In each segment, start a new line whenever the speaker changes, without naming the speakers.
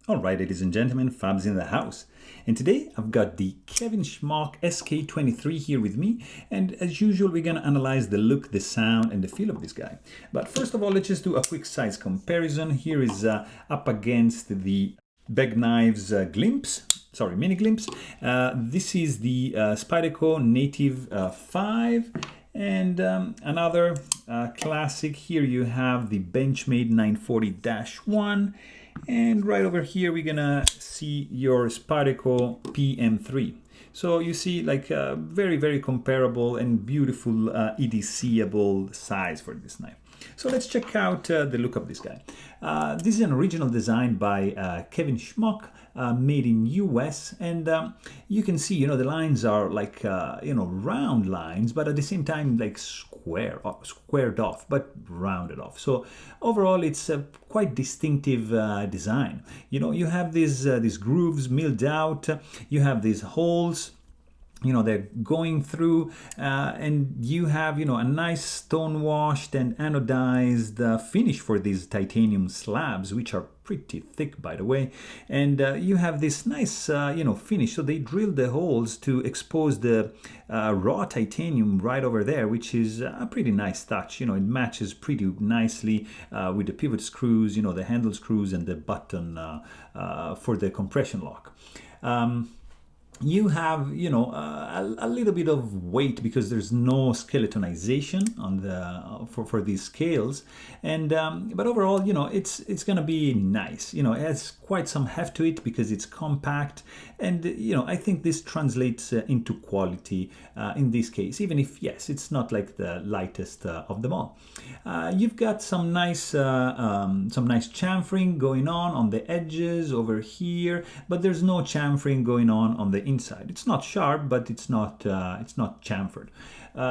Alright, ladies and gentlemen, Fab's in the house. And today I've got the Smock SK23 here with me. And as usual, we're going to analyze the look, the sound, and the feel of this guy. But first of all, let's just do a quick size comparison. Here is up against the Pocketknives mini glimpse. This is the Spyderco Native 5. And another classic, here you have the Benchmade 940-1. And right over here, we're gonna see your Spyderco PM3. So you see like a very, very comparable and beautiful EDC-able size for this knife. So let's check out the look of this guy. This is an original design by Kevin Schmuck, made in US, and you can see, the lines are like, round lines, but at the same time like squared off, but rounded off. So overall, it's a quite distinctive design. You have these grooves milled out, you have these holes, they're going through, and you have, a nice stone washed and anodized finish for these titanium slabs, which are pretty thick, by the way. And you have this nice, finish. So they drilled the holes to expose the raw titanium right over there, which is a pretty nice touch. It matches pretty nicely with the pivot screws, the handle screws, and the button for the compression lock. You have, a little bit of weight because there's no skeletonization on the for these scales, and but overall, it's gonna be nice. It has quite some heft to it because it's compact, and I think this translates into quality in this case, even if yes, it's not like the lightest of them all. You've got some nice chamfering going on the edges over here, but there's no chamfering going on the inside. It's not sharp, but it's not chamfered.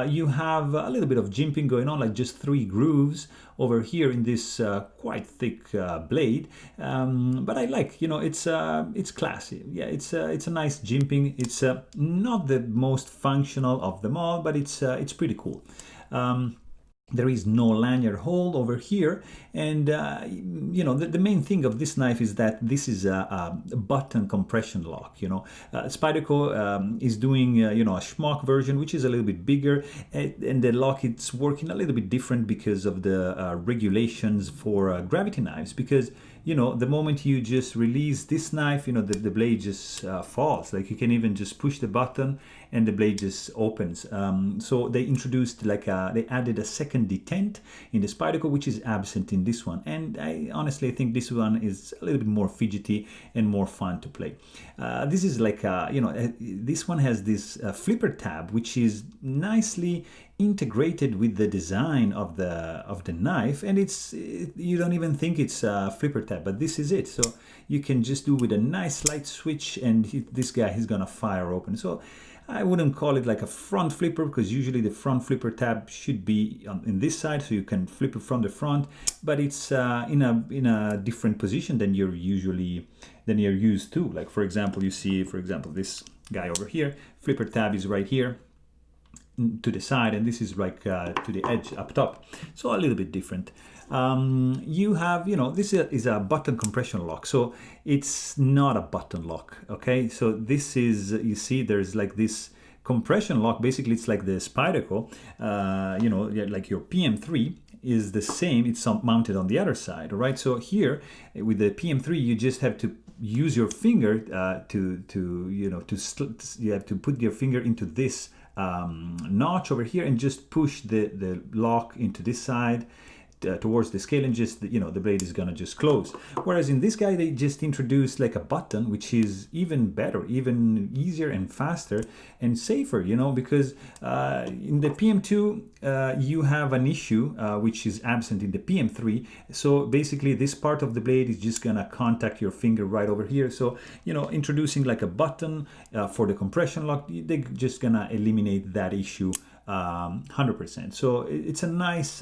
You have a little bit of jimping going on, like just 3 grooves over here in this quite thick blade. But I like, it's classy. Yeah, it's a nice jimping. It's not the most functional of them all, but it's pretty cool. There is no lanyard hole over here, and the main thing of this knife is that this is a button compression lock. Spyderco is doing a Schmuck version, which is a little bit bigger, and the lock, it's working a little bit different because of the regulations for gravity knives. Because the moment you just release this knife, the blade just falls. Like you can even just push the button and the blade just opens. So they introduced they added a second detent in the Spyderco, which is absent in this one. And I honestly think this one is a little bit more fidgety and more fun to play. This is this one has this flipper tab, which is nicely integrated with the design of the knife, and you don't even think it's a flipper tab, but this is it. So you can just do with a nice light switch, and this guy is gonna fire open. So I wouldn't call it like a front flipper, because usually the front flipper tab should be in this side, so you can flip it from the front, but it's in a different position than you're used to. Like for example, you see, this guy over here, flipper tab is right here to the side, and this is like to the edge up top, so a little bit different. You have, this is a button compression lock, so it's not a button lock. Okay, so this is, you see, there's like this compression lock. Basically, it's like the Spyderco, like your PM3 is the same. It's mounted on the other side, all right? So here with the PM3, you just have to use your finger you have to put your finger into this notch over here and just push the lock into this side towards the scale, and just the blade is gonna just close. Whereas in this guy, they just introduced like a button, which is even better, even easier and faster and safer, because in the PM2 you have an issue which is absent in the PM3. So basically this part of the blade is just gonna contact your finger right over here. So introducing like a button for the compression lock, they're just gonna eliminate that issue 100%. So it's a nice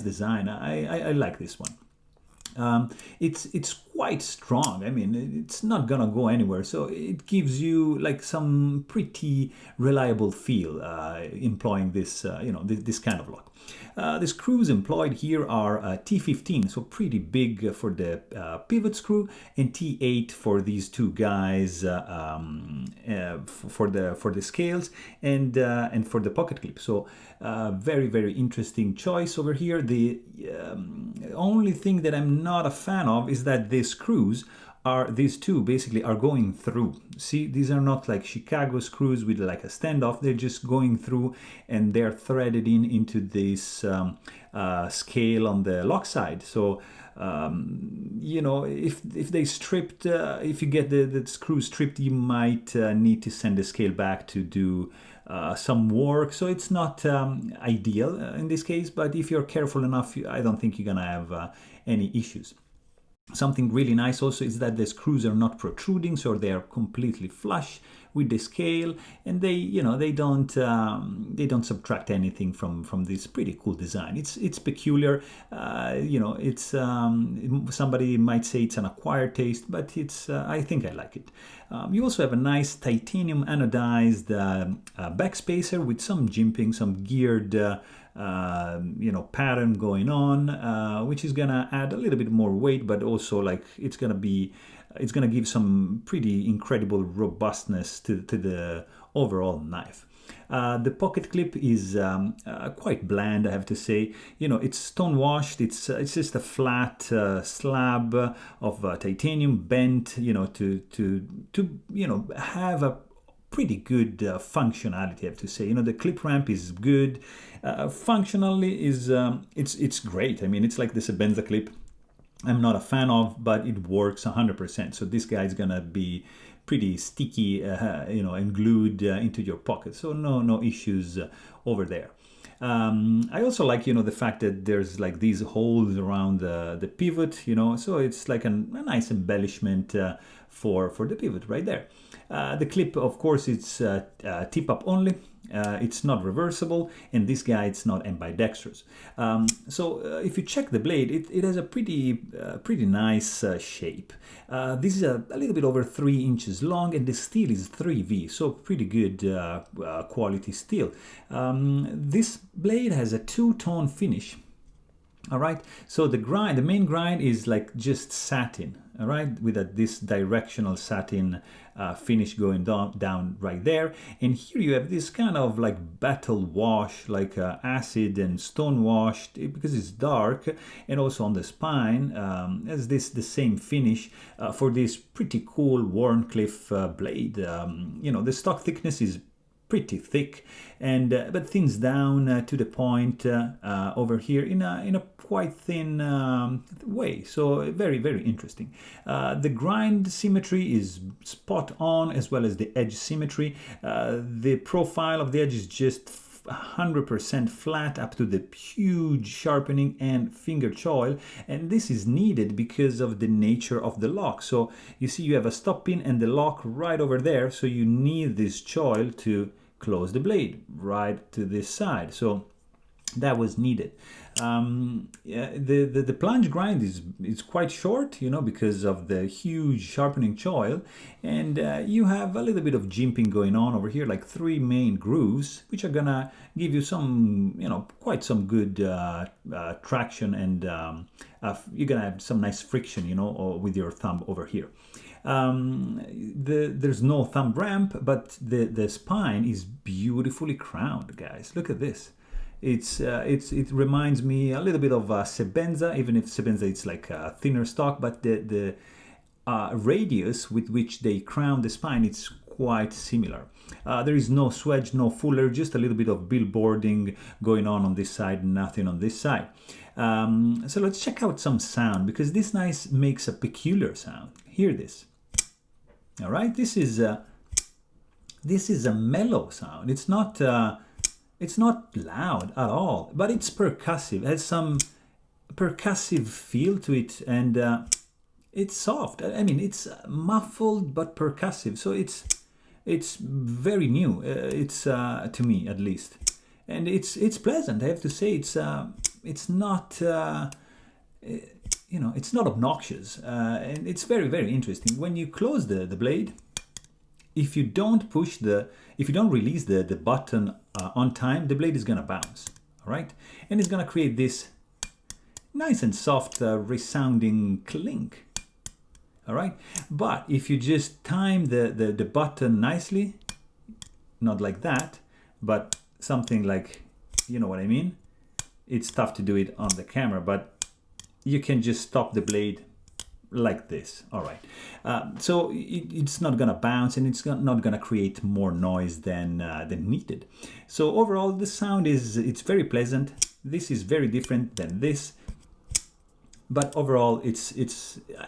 design. I like this one. It's quite strong. I mean, it's not gonna go anywhere. So it gives you like some pretty reliable feel employing this, this kind of lock. The screws employed here are T15, so pretty big for the pivot screw, and T8 for these two guys for the scales and for the pocket clip. So very interesting choice over here. The only thing that I'm not a fan of is that the screws these two basically are going through. See, these are not like Chicago screws with like a standoff. They're just going through and they're threaded into this scale on the lock side. So if they stripped, if you get the screws stripped, you might need to send the scale back to do some work. So it's not ideal in this case, but if you're careful enough, I don't think you're gonna have any issues. Something really nice also is that the screws are not protruding, so they are completely flush with the scale, and they don't subtract anything from this pretty cool design. It's peculiar. It's somebody might say it's an acquired taste, but I think I like it. You also have a nice titanium anodized backspacer with some jimping, some geared pattern going on, which is gonna add a little bit more weight, but also like it's gonna give some pretty incredible robustness to the overall knife. The pocket clip is quite bland, I have to say. It's stone washed. It's just a flat slab of titanium bent, to have a pretty good functionality, I have to say. The clip ramp is good. Functionally is it's great. I mean, it's like the Sebenza clip. I'm not a fan of, but it works 100%. So this guy is gonna be pretty sticky, and glued into your pocket. So no issues over there. I also like, the fact that there's like these holes around the pivot, so it's like a nice embellishment for the pivot right there. The clip, of course, it's tip up only. It's not reversible, and this guy, it's not ambidextrous. If you check the blade, it has a pretty nice shape. This is a little bit over 3 inches long, and the steel is 3V, so pretty good quality steel. This blade has a two-tone finish. All right, so the main grind is like just satin, all right, with this directional satin finish going down right there. And here you have this kind of like battle wash, like acid and stone washed, because it's dark. And also on the spine has the same finish for this pretty cool Wharncliffe blade. The stock thickness is pretty thick, and but thins down to the point over here in a quite thin way. So very interesting. The grind symmetry is spot on, as well as the edge symmetry. The profile of the edge is just 100% flat up to the huge sharpening and finger choil, and this is needed because of the nature of the lock. So you see you have a stop pin and the lock right over there, so you need this choil to close the blade right to this side. So that was needed. The plunge grind is quite short, because of the huge sharpening choil, and you have a little bit of jimping going on over here, like 3 main grooves, which are gonna give you some, quite some good traction, and you're gonna have some nice friction, with your thumb over here. There's no thumb ramp, but the spine is beautifully crowned, guys. Look at this. It reminds me a little bit of Sebenza, even if Sebenza it's like a thinner stock, but the radius with which they crown the spine, it's quite similar. There is no swedge, no fuller, just a little bit of billboarding going on this side, nothing on this side. So let's check out some sound, because this knife makes a peculiar sound. Hear this. All right, this is a mellow sound. It's not loud at all, but it's percussive. It has some percussive feel to it, and it's soft. I mean, it's muffled but percussive. So it's very new. It's to me at least, and it's pleasant. I have to say, it's not. you know, it's not obnoxious, and it's very, very interesting. When you close the blade, if you don't release the button on time, the blade is gonna bounce, all right? And it's gonna create this nice and soft resounding clink, all right? But if you just time the button nicely, not like that, but something like, you know what I mean? It's tough to do it on the camera, but you can just stop the blade like this, all right? So it's not gonna bounce, and it's not gonna create more noise than needed. So overall, the sound it's very pleasant. This is very different than this, but overall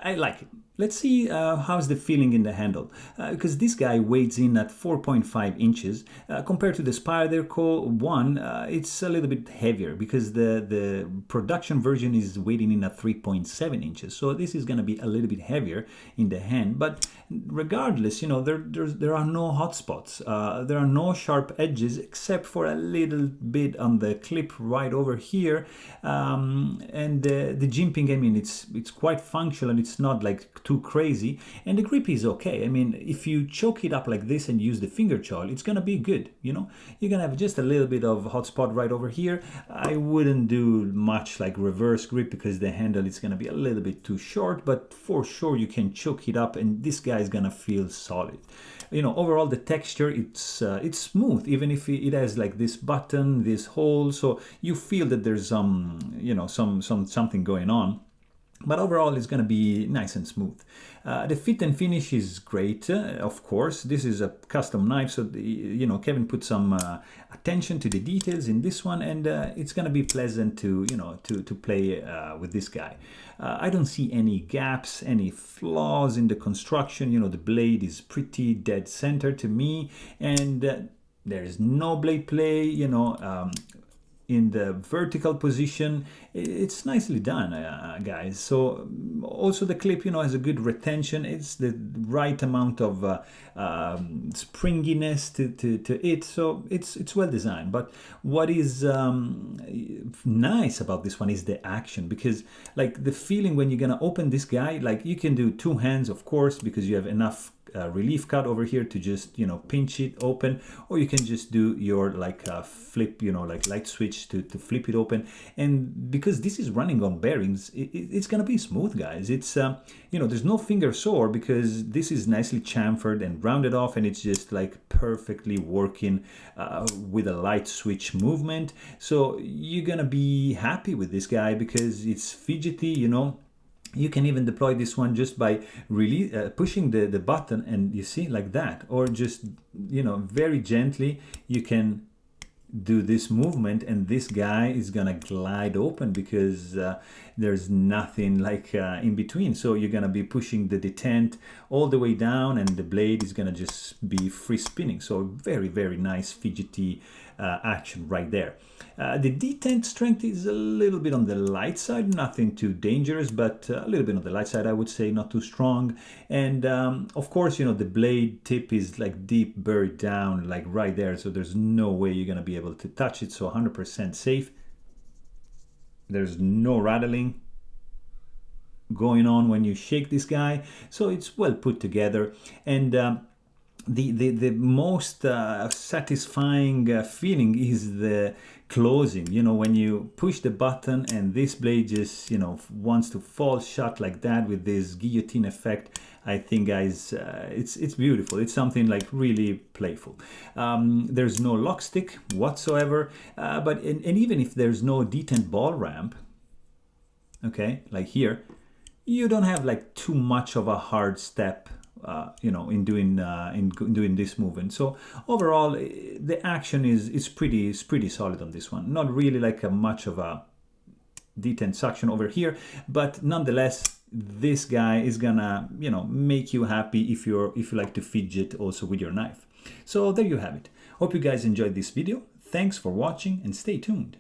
I like it. Let's see how's the feeling in the handle, because this guy weighs in at 4.5 inches. Compared to the Spyderco one, it's a little bit heavier because the production version is weighing in at 3.7 inches. So this is going to be a little bit heavier in the hand. But regardless, you know, there are no hot spots. There are no sharp edges except for a little bit on the clip right over here. And the jimping, I mean, it's quite functional. It's not like too crazy, and the grip is okay. I mean, if you choke it up like this and use the finger choil, it's gonna be good. You know, you're gonna have just a little bit of hot spot right over here. I wouldn't do much like reverse grip because the handle is gonna be a little bit too short, but for sure you can choke it up and this guy is gonna feel solid. You know, overall the texture, it's smooth, even if it has like this button, this hole, so you feel that there's you know, something going on. But overall, it's going to be nice and smooth. The fit and finish is great, of course. This is a custom knife, so you know, Kevin put some attention to the details in this one, and it's going to be pleasant to, you know, to play with this guy. I don't see any gaps, any flaws in the construction. You know, the blade is pretty dead center to me, and there is no blade play. You know. In the vertical position, it's nicely done, guys. So also the clip, you know, has a good retention. It's the right amount of springiness to it, so it's well designed. But what is nice about this one is the action, because like the feeling when you're gonna open this guy, like you can do two hands, of course, because you have enough relief cut over here to just, you know, pinch it open, or you can just do your like flip, you know, like light switch to flip it open. And because this is running on bearings, it's gonna be smooth, guys. It's you know, there's no finger sore because this is nicely chamfered and rounded off, and it's just like perfectly working with a light switch movement. So you're gonna be happy with this guy because it's fidgety, you know. You can even deploy this one just by really pushing the button, and you see, like that, or just, you know, very gently you can do this movement and this guy is gonna glide open because there's nothing like in between. So you're gonna be pushing the detent all the way down and the blade is gonna just be free spinning. So very, very nice fidgety action right there. The detent strength is a little bit on the light side, nothing too dangerous, but a little bit on the light side, I would say, not too strong. And of course, you know, the blade tip is like deep buried down, like right there, so there's no way you're gonna be able to touch it, so 100% safe. There's no rattling going on when you shake this guy, so it's well put together. And the most satisfying feeling is the closing, you know, when you push the button and this blade just, you know, wants to fall shut like that with this guillotine effect. I think, guys, it's beautiful. It's something like really playful. There's no lock stick whatsoever, but even if there's no detent ball ramp, okay, like here, you don't have like too much of a hard step, you know, in doing this movement. So overall, the action is pretty solid on this one. Not really like much of a detent suction over here, but nonetheless, this guy is gonna, you know, make you happy if you like to fidget also with your knife. So there you have it. Hope you guys enjoyed this video. Thanks for watching and stay tuned.